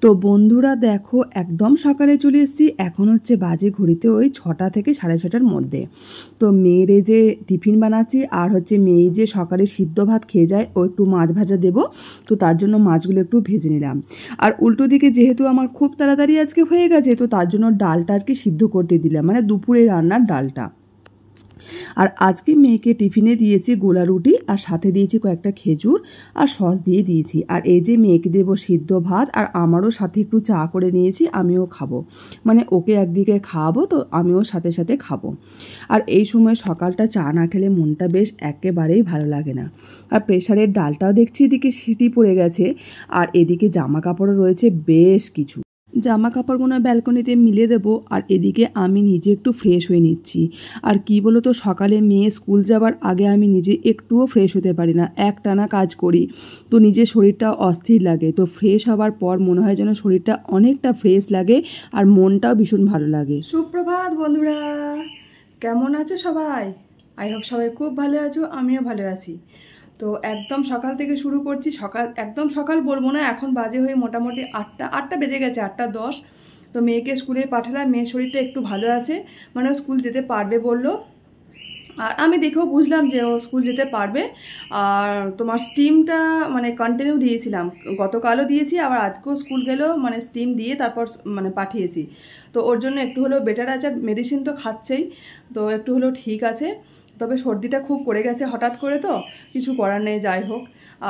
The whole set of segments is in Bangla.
তো বন্ধুরা দেখো একদম সকালে চলে এসেছি। এখন হচ্ছে বাজে ঘড়িতে ওই 6টা থেকে 6:30টার মধ্যে। তো মেয়েরে যে টিফিন বানাচ্ছি, আর হচ্ছে মেয়ে যে সকালে সিদ্ধ ভাত খেয়ে যায়, ও একটু মাছ ভাজা দেবো, তো তার জন্য মাছগুলো একটু ভেজে নিলাম। আর উল্টো দিকে যেহেতু আমার খুব তাড়াতাড়ি আজকে হয়ে গেছে, তো তার জন্য ডালটা আজকে সিদ্ধ করতে দিলাম, মানে দুপুরে রান্নার ডালটা। আর আজকে মেয়েকে টিফিনে দিয়েছি গোলা রুটি, আর সাথে দিয়েছি কয়েকটা খেজুর আর সস দিয়ে দিয়েছি। আর এই যে মেয়েকে দেবো সিদ্ধ ভাত, আর আমারও সাথে একটু চা করে নিয়েছি, আমিও খাবো, মানে ওকে একদিকে খাওয়াবো, তো আমিও সাথে সাথে খাবো। আর এই সময় সকালটা চা না খেলে মনটা বেশ একেবারেই ভালো লাগে না। আর প্রেশারের ডালটাও দেখছি এদিকে সিটি পড়ে গেছে, আর এদিকে জামা কাপড়ও রয়েছে বেশ কিছু। জামা কাপড়গুলো ব্যালকনিতে মিলে দেবো, আর এদিকে আমি নিজে একটু ফ্রেশ হয়ে নিচ্ছি। আর কি বলো তো, সকালে মেয়ে স্কুল যাবার আগে আমি নিজে একটুও ফ্রেশ হতে পারি না, একটানা কাজ করি, তো নিজের শরীরটা অস্থির লাগে। তো ফ্রেশ হওয়ার পর মনে হয় যেন শরীরটা অনেকটা ফ্রেশ লাগে, আর মনটাও ভীষণ ভালো লাগে। সুপ্রভাত বন্ধুরা, কেমন আছো সবাই? আই হোপ সবাই খুব ভালো আছো, আমিও ভালো আছি। তো একদম সকাল থেকে শুরু করছি। একদম সকাল বলবো না, এখন বাজে হয়ে মোটামুটি 8টা বেজে গেছে, 8:10। তো মেয়েকে স্কুলে পাঠালাম, মেয়ের শরীরটা একটু ভালো আছে, মানে ও স্কুল যেতে পারবে বললো। আর আমি দেখেও বুঝলাম যে ও স্কুল যেতে পারবে। আর তোমার স্টিমটা মানে কন্টিনিউ দিয়েছিলাম, গতকালও দিয়েছি, আবার আজকেও স্কুল গেলেও মানে স্টিম দিয়ে তারপর মানে পাঠিয়েছি। তো ওর জন্য একটু হলেও বেটার আছে। আর মেডিসিন তো খাচ্ছেই, তো একটু হলেও ঠিক আছে। তবে সর্দিটা খুব করে গেছে হঠাৎ করে, তো কিছু করার নেই, যাই হোক।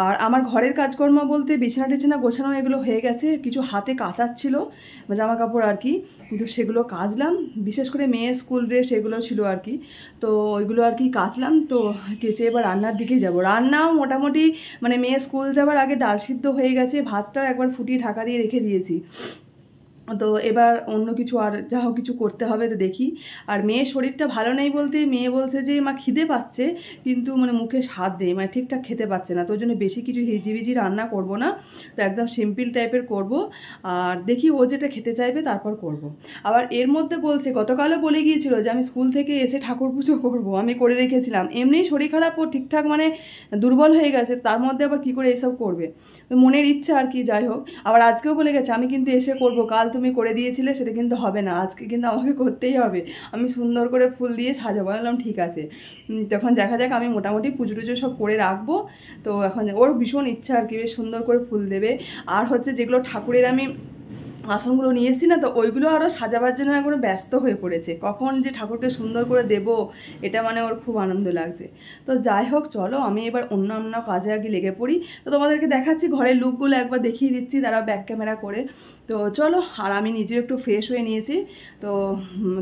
আর আমার ঘরের কাজকর্ম বলতে বিছানা টিছানা গোছানো এগুলো হয়ে গেছে, কিছু হাতে কাচাচ্ছিল জামা কাপড় আর কি, কিন্তু সেগুলো কাচলাম। বিশেষ করে মেয়ের স্কুল ড্রেস এগুলো ছিল আর কি, তো ওইগুলো আর কি কাচলাম। তো কেচে এবার রান্নার দিকেই যাব। রান্নাও মোটামুটি মানে মেয়ে স্কুল যাবার আগে ডাল সিদ্ধ হয়ে গেছে, ভাতটাও একবার ফুটিয়ে ঢাকা দিয়ে রেখে দিয়েছি। তো এবার অন্য কিছু আর যা হোক কিছু করতে হবে, তো দেখি। আর মেয়ের শরীরটা ভালো নেই বলতে, মেয়ে বলছে যে মা খিদে পাচ্ছে, কিন্তু মানে মুখে স্বাদ নেই, মানে ঠিকঠাক খেতে পাচ্ছে না। তো ওই জন্য বেশি কিছু হিজিবিজি রান্না করব না, তো একদম সিম্পল টাইপের করব। আর দেখি ও যেটা খেতে চাইবে তারপর করব। আবার এর মধ্যে বলছে, গতকালও বলে গিয়েছিল যে আমি স্কুল থেকে এসে ঠাকুর পুজো করব, আমি করে রেখেছিলাম। এমনিই শরীর খারাপ, ও ঠিকঠাক মানে দুর্বল হয়ে গেছে, তার মধ্যে আবার কী করে এসব করবে, তো মনের ইচ্ছা আর কি, যাই হোক। আবার আজকেও বলে গেছে আমি কিন্তু এসে করব, কাল তুমি করে দিয়েছিলে সেটা কিন্তু হবে না, আজকে কিন্তু আমাকে করতেই হবে, আমি সুন্দর করে ফুল দিয়ে সাজাবো। বললাম ঠিক আছে। তখন দেখা যাক, আমি মোটামুটি পুজো টুজো সব করে রাখবো। তো এখন ওর ভীষণ ইচ্ছা আর কি, বেশ সুন্দর করে ফুল দেবে। আর হচ্ছে যেগুলো ঠাকুরের আমি আসনগুলো নিয়ে এসেছি না, তো ওইগুলো আরও সাজাবার জন্য একবারে ব্যস্ত হয়ে পড়েছে, কখন যে ঠাকুরকে সুন্দর করে দেব, এটা মানে ওর খুব আনন্দ লাগছে। তো যাই হোক, চলো আমি এবার অন্য কাজে আগে লেগে পড়ি। তো তোমাদেরকে দেখাচ্ছি ঘরের লুকগুলো, একবার দেখিয়ে দিচ্ছি তারা ব্যাক ক্যামেরা করে। তো চলো, আর আমি নিজেও একটু ফ্রেশ হয়ে নিয়েছি। তো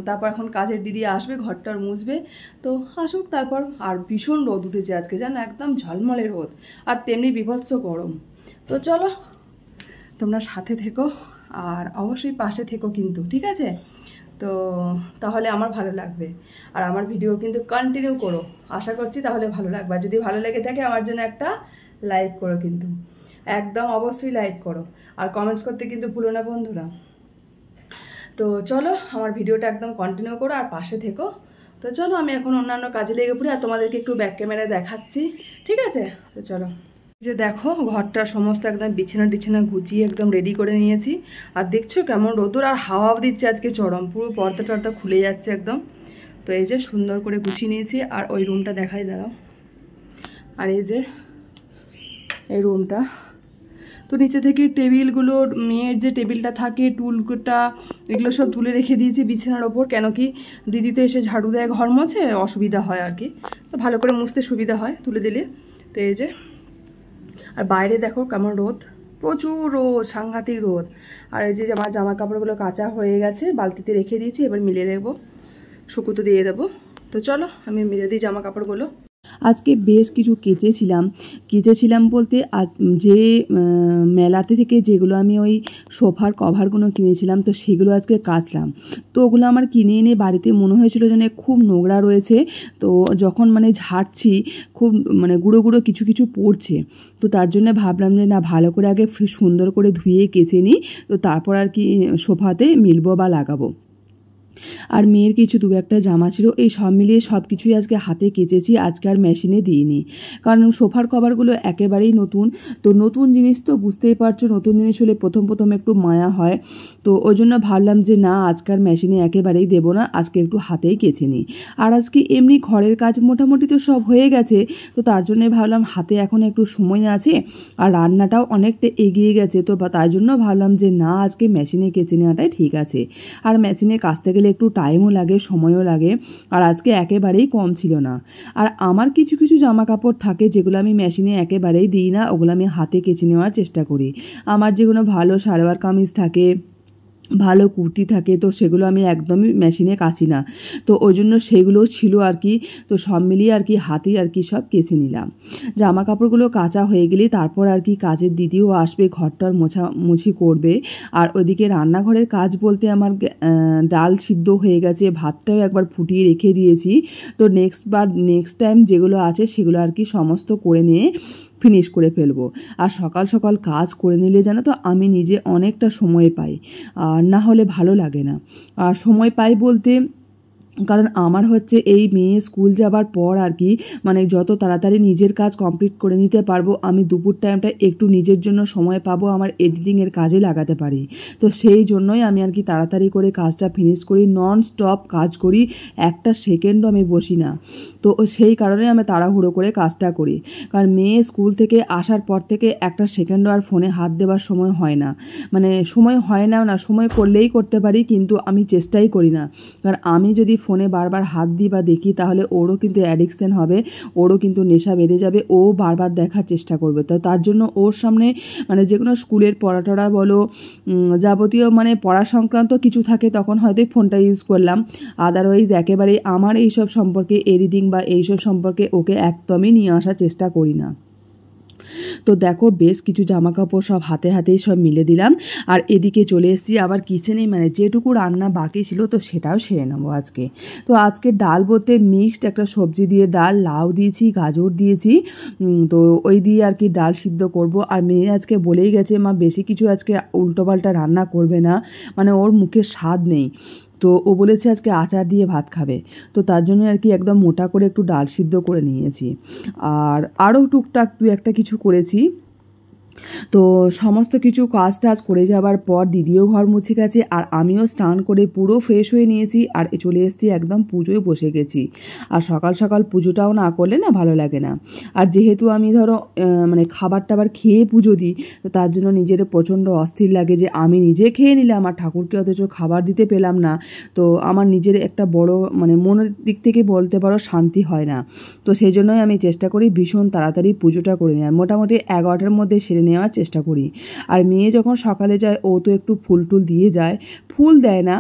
তারপর এখন কাজের দিদি আসবে, ঘরটার মুছবে, তো আসুক তারপর। আর ভীষণ রোদ উঠেছে আজকে, জানো, একদম ঝলমলে রোদ, আর তেমনি বীভৎস গরম। তো চলো, তোমরা সাথে থেকো, আর অবশ্যই পাশে থেকো কিন্তু, ঠিক আছে? তো তাহলে আমার ভালো লাগবে। আর আমার ভিডিও কিন্তু কন্টিনিউ করো, আশা করছি তাহলে ভালো লাগবে। আর যদি ভালো লেগে থাকে আমার জন্য একটা লাইক করো, কিন্তু একদম অবশ্যই লাইক করো, আর কমেন্টস করতে কিন্তু ভুলো না বন্ধুরা। তো চলো, আমার ভিডিওটা একদম কন্টিনিউ করো আর পাশে থেকো। তো চলো, আমি এখন অন্যান্য কাজে লেগে পড়ি, আর তোমাদেরকে একটু ব্যাক ক্যামেরায় দেখাচ্ছি, ঠিক আছে? তো চলো। যে দেখো, ঘরটা সমস্ত একদম বিছানা টিছানা গুছিয়ে একদম রেডি করে নিয়েছি। আর দেখছো কেমন রোদুর, আর হাওয়া দিচ্ছে আজকে চরম, পুরো পর্দা টর্দা খুলে যাচ্ছে একদম। তো এই যে সুন্দর করে গুছিয়ে নিয়েছি। আর ওই রুমটা দেখাই, দাঁড়াও। আর এই যে এই রুমটা, তো নিচে থেকে টেবিলগুলো, মেয়ের যে টেবিলটা থাকে, টুলটা, এগুলো সব তুলে রেখে দিয়েছি বিছানার ওপর। কেন কি দিদি তো এসে ঝাড়ু দেয়, ঘর মোছে, অসুবিধা হয় আর কি, তো ভালো করে মুছতে সুবিধা হয় তুলে দিলে। তো এই যে, আর বাইরে দেখো কেমন রোদ, প্রচুর রোদ, সাংঘাতিক রোদ। আর এই যে আমার জামা কাপড়গুলো কাচা হয়ে গেছে, বালতিতে রেখে দিয়েছি, এবার মিলে রাখবো। শুকোতে দিয়ে দেবো। তো চলো আমি মেলে দিই জামা কাপড়গুলো। আজকে বেশ কিছু কেচেছিলাম বলতে যে মেলাতে থেকে যেগুলো আমি ওই সোফার কভারগুলো কিনেছিলাম, তো সেগুলো আজকে কাচলাম। তো ওগুলো আমার কিনে এনে বাড়িতে মনে হয়েছিল যেন খুব নোংরা রয়েছে। তো যখন মানে ঝাড়ছি খুব মানে গুঁড়ো গুঁড়ো কিছু কিছু পড়ছে। তো তার জন্য ভাবলাম যে না, ভালো করে আগে সুন্দর করে ধুয়ে কেচে নিই, তো তারপর আর কি সোফাতে মিলবো বা লাগাবো। আর মেয়ের কিছু দু একটা জামা ছিল, এই সব মিলিয়ে সব কিছুই আজকে হাতে কেচেছি, আজকে আর মেশিনে দিইনি। কারণ সোফার কভারগুলো একেবারেই নতুন, তো নতুন জিনিস তো বুঝতেই পারছো, নতুন জিনিস হলে প্রথম একটু মায়া হয়। তো ওই জন্য ভাবলাম যে না, আজকাল মেশিনে একেবারেই দেবো না, আজকে একটু হাতেই কেচে নিই। আর আজকে এমনি ঘরের কাজ মোটামুটি তো সব হয়ে গেছে, তো তার জন্যে ভাবলাম হাতে এখন একটু সময় আছে, আর রান্নাটাও অনেকটা এগিয়ে গেছে, তো তাই জন্য ভাবলাম যে না, আজকে মেশিনে কেচে নেওয়াটাই ঠিক আছে। আর মেশিনে কাচতে গেলে একটু টাইমও লাগে, সময়ও লাগে, আর আজকে একেবারেই কম ছিল না। আর আমার কিছু কিছু জামা কাপড় থাকে যেগুলো আমি মেশিনে একেবারেই দিই না, ওগুলো আমি হাতে কেচে নেওয়ার চেষ্টা করি। আমার যেগুলো ভালো সালোয়ার কামিজ থাকে, ভালো কুর্তি থাকে, তো সেগুলো আমি একদমই মেশিনে কাচি না। তো ওই জন্য সেগুলোও ছিল আর কি, তো সব মিলিয়ে আর কি হাতেই আর কি সব কেচে নিলাম। জামা কাপড়গুলো কাচা হয়ে গেলেই তারপর আর কি কাজের দিদিও আসবে, ঘরটার মোছামুছি করবে। আর ওইদিকে রান্নাঘরের কাজ বলতে আমার ডাল সিদ্ধ হয়ে গেছে, ভাতটাও একবার ফুটিয়ে রেখে দিয়েছি। তো নেক্সট টাইম যেগুলো আছে সেগুলো আর কি সমস্ত করে নিয়ে ফিনিশ করে ফেলবো। আর সকাল সকাল কাজ করে নিলে জানো তো আমি নিজে অনেকটা সময় পাই, আর না হলে ভালো লাগে না। আর সময় পাই বলতে, কারণ আমার হচ্ছে এই মেয়ে স্কুল যাবার পর আর কি মানে যত তাড়াতাড়ি নিজের কাজ কমপ্লিট করে নিতে পারবো, আমি দুপুর টাইমটা একটু নিজের জন্য সময় পাবো, আমার এডিটিংয়ের কাজে লাগাতে পারি। তো সেই জন্যই আমি আর কি তাড়াতাড়ি করে কাজটা ফিনিশ করি, নন স্টপ কাজ করি, একটা সেকেন্ডও আমি বসি না। তো সেই কারণে আমি তাড়াহুড়ো করে কাজটা করি। কারণ মেয়ে স্কুল থেকে আসার পর থেকে একটা সেকেন্ডও আর ফোনে হাত দেওয়ার সময় হয় না, মানে সময় হয় না, সময় করলেই করতে পারি, কিন্তু আমি চেষ্টাই করি না। কারণ আমি যদি ফোনে বারবার হাত দিই বা দেখি, তাহলে ওরও কিন্তু অ্যাডিকশন হবে, ওরও কিন্তু নেশা বেড়ে যাবে, ও বারবার দেখার চেষ্টা করবে। তো তার জন্য ওর সামনে মানে যে কোনো স্কুলের পড়াটরা বলো, যাবতীয় মানে পড়া সংক্রান্ত কিছু থাকে তখন হয়তো ফোনটা ইউজ করলাম, আদারওয়াইজ একেবারেই আমার এইসব সম্পর্কে এডিটিং বা এইসব সম্পর্কে ওকে একদমই নিয়ে আসার চেষ্টা করি না। তো দেখো বেশ কিছু জামা কাপড় সব হাতেই সব মিলে দিলাম। আর এদিকে চলে এসেছি আবার কিচেনে, মানে যেটুকু রান্না বাকি ছিল তো সেটাও সেরে নেবো আজকে। তো আজকে ডাল বলতে মিক্সড একটা সবজি দিয়ে ডাল, লাউ দিয়েছি, গাজর দিয়েছি, তো ওই দিয়ে আর কি ডাল সিদ্ধ করব। আর মেয়ে আজকে বলেই গেছে মা বেশি কিছু আজকে উল্টোপাল্টা রান্না করবে না, মানে ওর মুখে স্বাদ নেই। তো ও বলেছে আজকে আচার দিয়ে ভাত খাবে, তো তার জন্য আর কি একদম মোটা করে একটু ডাল সিদ্ধ করে নিয়েছি। আর আরও টুকটাক দু একটা কিছু করেছি। তো সমস্ত কিছু কাজ টাজ করে যাবার পর দিদিও ঘর মুছে গেছে, আর আমিও স্নান করে পুরো ফ্রেশ হয়ে নিয়েছি, আর চলে এসেছি একদম পুজোয় বসে গেছি। আর সকাল সকাল পুজোটাও না করলে না ভালো লাগে না। আর যেহেতু আমি ধরো মানে খাবার টাবার খেয়ে পুজো দিই, তো তার জন্য নিজের প্রচণ্ড অস্থির লাগে যে আমি নিজে খেয়ে নিলাম আর ঠাকুরকে অথচ খাবার দিতে পেলাম না। তো আমার নিজের একটা বড় মানে মনের দিক থেকে বলতে পারো শান্তি হয় না। তো সেই জন্যই আমি চেষ্টা করি ভীষণ তাড়াতাড়ি পুজোটা করে নেওয়ার, মোটামুটি 11টার মধ্যে সেরে নেওয়ার চেষ্টা করি। আর মেয়ে যখন সকালে যায় ও তো একটু ফুল টুল দিয়ে যায়, ফুল দেয় না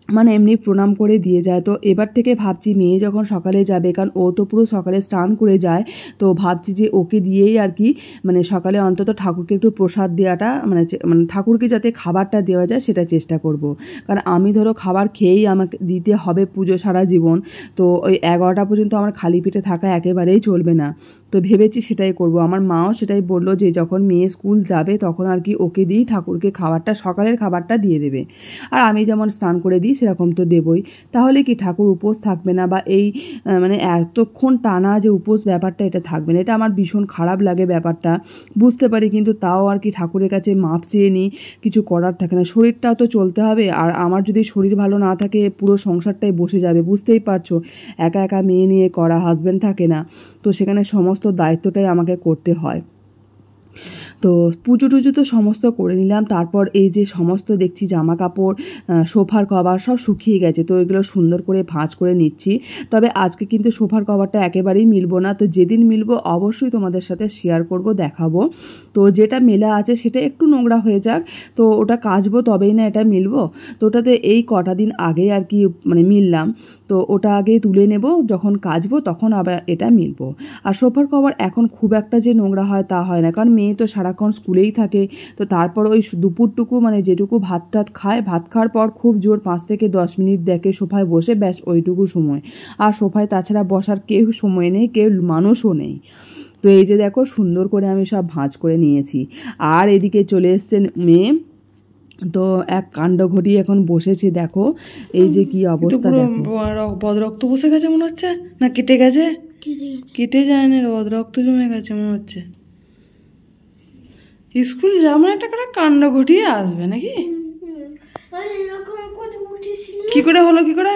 মানে এমনি প্রণাম করে দিয়ে যায়। তো এবার থেকে ভাবছি মেয়ে যখন সকালে যাবে, কারণ ও তো পুরো সকালে স্নান করে যায়, তো ভাবছি যে ওকে দিয়েই আর কি মানে সকালে অন্তত ঠাকুরকে একটু প্রসাদ দেওয়াটা মানে ঠাকুরকে যাতে খাবারটা দেওয়া যায় সেটা চেষ্টা করব। কারণ আমি ধরো খাবার খেয়েই আমাকে দিতে হবে পুজো সারা জীবন, তো ওই 11টা পর্যন্ত আমার খালি পেটে থাকা একেবারেই চলবে না। তো ভেবেছি সেটাই করব। আমার মাও সেটাই বললো যে যখন মেয়ে স্কুল যাবে তখন আর কি ওকে দিই ঠাকুরকে খাবারটা, সকালের খাবারটা দিয়ে দেবে। আর আমি যেমন স্নান করে দিই সেরকম তো দেবই, তাহলে কি ঠাকুর উপোস থাকবে না, বা এই মানে এতক্ষণ টানা যে উপোস ব্যাপারটা এটা থাকবে না। এটা আমার ভীষণ খারাপ লাগে ব্যাপারটা, বুঝতে পারি, কিন্তু তাও আর কি ঠাকুরের কাছে মাপ চেয়ে নিই, কিছু করার থাকে না, শরীরটাও তো চলতে হবে। আর আমার যদি শরীর ভালো না থাকে পুরো সংসারটাই বসে যাবে, বুঝতেই পারছো, একা একা মেয়ে নিয়ে করা, হাজব্যান্ড থাকে না, তো সেখানে সমস্ত দায়িত্বটাই আমাকে করতে হয়। তো তো পুজো টুজো তো সমস্ত করে নিলাম। তারপর এই যে সমস্ত দেখছি জামা কাপড়, সোফার কভার সব শুকিয়ে গেছে, তো এগুলো সুন্দর করে ভাঁজ করে নিচ্ছি। তবে আজকে কিন্তু সোফার কভারটা একেবারেই মিলবো না, তো যেদিন মিলবো অবশ্যই তোমাদের সাথে শেয়ার করব, দেখাবো। তো যেটা মেলা আছে সেটা একটু নোংরা হয়ে যাক, তো ওটা কাচবো তবেই না এটা মিলবো। তো ওটাতে এই কটা দিন আগে আর কি মানে মিললাম, তো ওটা আগে তুলে নেব, যখন কাচবো তখন আবার এটা মিলবো। আর সোফার কভার এখন খুব একটা যে নোংরা হয় তা হয় না, কারণ মেয়ে তো সারাক্ষণ স্কুলেই থাকে। তো তারপর ওই দুপুরটুকু মানে যেটুকু ভাত টাত খায়, ভাত খাওয়ার পর খুব জোর 5 থেকে 10 মিনিট দেখে সোফায় বসে, ব্যাস ওইটুকু সময়। আর সোফায় তাছাড়া বসার কেউ সময় নেই, কেউ মানুষও নেই। তো এই যে দেখো সুন্দর করে আমি সব ভাঁজ করে নিয়েছি। আর এদিকে চলে এসছেন মেয়ে, তো এক কাণ্ড ঘটিয়ে এখন বসেছে, দেখো এই যে কি অবস্থা। বদরক্ত বসে গেছে মনে হচ্ছে, না কেটে গেছে? কেটে যায় না, বদরক্ত জমে গেছে মনে হচ্ছে। স্কুল যেমন একটা করে কাণ্ড ঘটিয়ে আসবে নাকি? কি করে হলো, কি করে?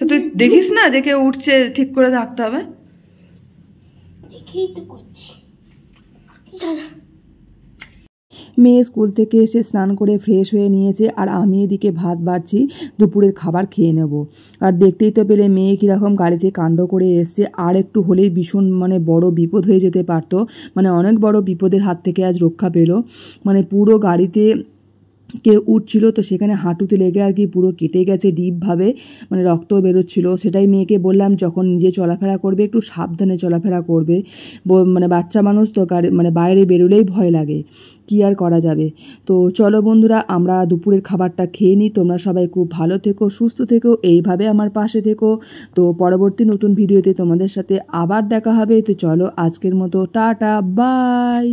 তুই দেখিস না যে কেউ উঠছে, ঠিক করে থাকতে হবে। মেয়ে স্কুল থেকে এসে স্নান করে ফ্রেশ হয়ে নিয়েছে, আর আমি এদিকে ভাত বাড়ছি, দুপুরের খাবার খেয়ে নেব। আর দেখতেই তো পেলে মেয়ে কীরকম গাড়িতে কাণ্ড করে এসছে, আর একটু হলেই ভীষণ মানে বড় বিপদ হয়ে যেতে পারতো, মানে অনেক বড় বিপদের হাত থেকে আজ রক্ষা পেল। মানে পুরো গাড়িতে কেউ উঠছিল, তো সেখানে হাঁটুতে লেগে আর কি পুরো কেটে গেছে ডিপভাবে, মানে রক্ত বেরোচ্ছিল। সেটাই মেয়েকে বললাম যখন নিজে চলাফেরা করবে একটু সাবধানে চলাফেরা করবে, মানে বাচ্চা মানুষ তো গাড়ি মানে বাইরে বেরোলেই ভয় লাগে, কি আর করা যাবে। তো চলো বন্ধুরা, আমরা দুপুরের খাবারটা খেয়ে নিই। তোমরা সবাই খুব ভালো থেকো, সুস্থ থেকো, এইভাবে আমার পাশে থেকো। তো পরবর্তী নতুন ভিডিওতে তোমাদের সাথে আবার দেখা হবে। তো চলো আজকের মতো টাটা, বাই।